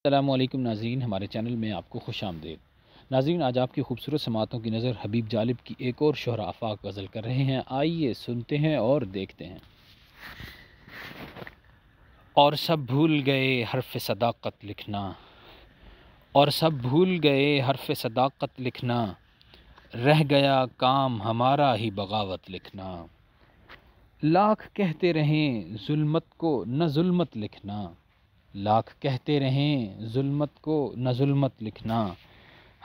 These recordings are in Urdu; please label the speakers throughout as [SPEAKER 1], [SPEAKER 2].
[SPEAKER 1] السلام علیکم ناظرین، ہمارے چینل میں آپ کو خوش آمدید۔ ناظرین، آج آپ کی خوبصورت سماعتوں کی نظر حبیب جالب کی ایک اور شہرا آفاق غزل کر رہے ہیں۔ آئیے سنتے ہیں اور دیکھتے ہیں۔ اور سب بھول گئے حرف صداقت لکھنا، اور سب بھول گئے حرف صداقت لکھنا، رہ گیا کام ہمارا ہی بغاوت لکھنا۔ لاکھ کہتے رہیں ظلمت کو نہ ظلمت لکھنا، لاکھ کہتے رہیں ظلمت کو نہ ظلمت لکھنا،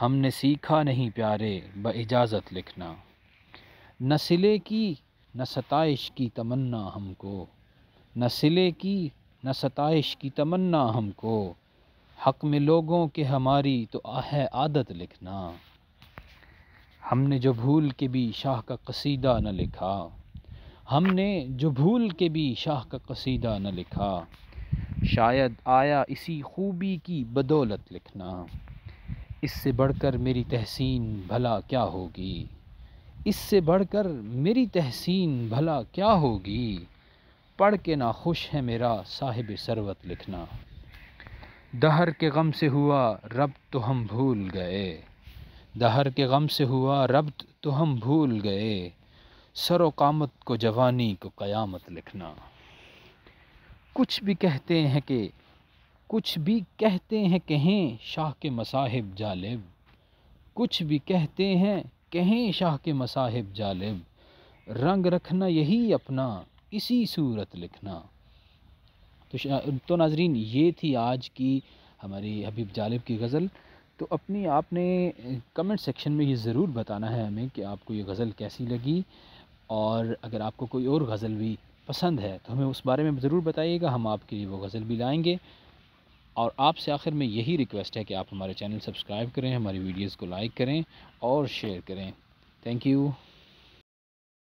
[SPEAKER 1] ہم نے سیکھا نہیں پیارے باجازت لکھنا۔ نہ صلے کی نہ ستائش کی تمنا ہم کو، نہ صلے کی نہ ستائش کی تمنا ہم کو، حق میں لوگوں کے ہماری تو ہے عادت لکھنا۔ ہم نے جو بھول کے بھی شاہ کا قصیدہ نہ لکھا، ہم نے جو بھول کے بھی شاہ کا قصیدہ نہ لکھا، شاید آیا اسی خوبی کی بدولت لکھنا۔ اس سے بڑھ کر میری تحسین بھلا کیا ہوگی، اس سے بڑھ کر میری تحسین بھلا کیا ہوگی، پڑھ کے نا خوش ہے میرا صاحب ثروت لکھنا۔ دہر کے غم سے ہوا ربط تو ہم بھول گئے، دہر کے غم سے ہوا ربط تو ہم بھول گئے، سر و قامت کو جوانی کو قیامت لکھنا۔ کچھ بھی کہتے ہیں کہ کچھ بھی کہتے ہیں کہیں شاہ کے مصاحب جالب، کچھ بھی کہتے ہیں کہیں شاہ کے مصاحب جالب، رنگ رکھنا یہی اپنا اسی صورت لکھنا۔ تو ناظرین، یہ تھی آج کی ہماری حبیب جالب کی غزل۔ تو اپنی آپ نے کمنٹ سیکشن میں یہ ضرور بتانا ہے ہمیں کہ آپ کو یہ غزل کیسی لگی، اور اگر آپ کو کوئی اور غزل بھی پسند ہے تو ہمیں اس بارے میں ضرور بتائیے گا، ہم آپ کے لیے وہ غزل بھی لائیں گے۔ اور آپ سے آخر میں یہی ریکویسٹ ہے کہ آپ ہمارے چینل سبسکرائب کریں، ہماری ویڈیوز کو لائک کریں اور شیئر کریں۔ Thank you.